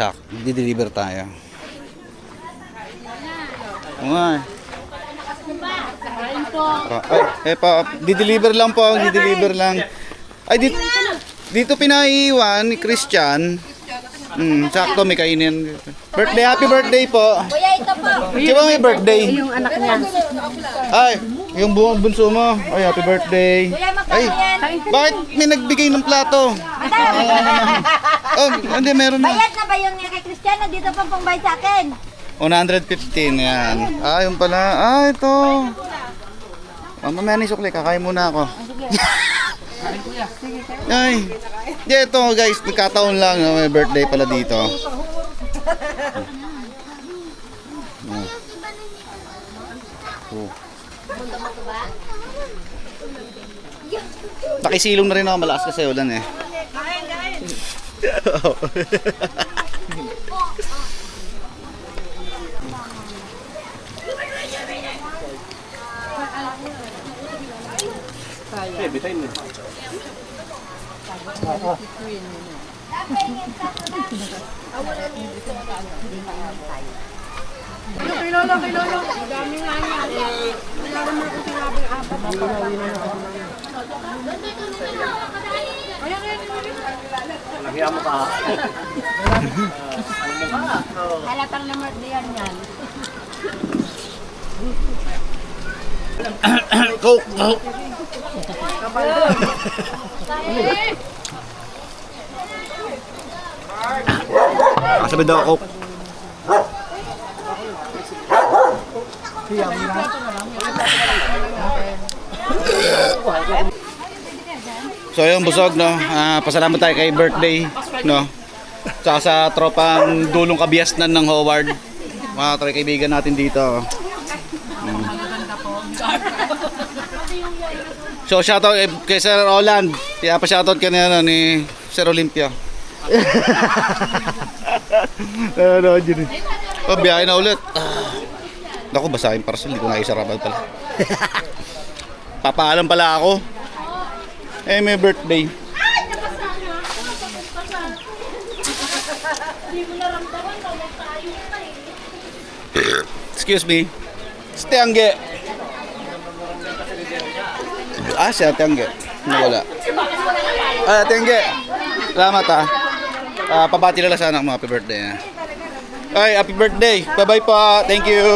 sak, di-deliver tayo. Nga. Ay, di-deliver lang po, di-deliver lang. Ay, dito pinaiwan ni Christian. Sakto may kainin. Birthday, happy birthday po. Kuya, ito po. Di ba may birthday? Yung anak niya. Ay, yung buong bunso mo. Ay, happy birthday. Kuya, Ay, magkano yan? bakit may nagbigay ng plato? Oh, hindi, meron na. Bayad na ba yung kay Cristiano? Dito pa pong bayad sa akin. 115, yan. Ah, yung pala. Ah, ito. Mamaya ni Sukli, kakain muna ako. Ay, di ito guys, nagkataon lang na may birthday pala dito. Nakisilong na rin ako, malakas kasi ulan eh. Kay Lolo. Daming nga niya. Wala naman ako sinabing apat. Nagyan mo ka. Halatang na mardiyan yan. Coke, Coke. Sabi daw Coke. So yung busog no, pasalamat tayo kay birthday no. Tsaka sa tropang dulong kabiasnan ng Howard. Mga kaibigan natin dito. So shoutout kay Sir Roland. Kaya pa shoutout kanina ni Sir Olympia. Ano dyan. Oh, biyahe na ulit. Naku, basahin parcel, hindi ko naisarabal pala. Papaalam pala ako. Eh, may birthday. Excuse me. Stiangge. Ah, si Ate Angge. Nawala. Ah, Ate Angge. Salamat ha. Pabati lang sana ako, happy birthday. Ay, happy birthday. Bye-bye po. Thank you.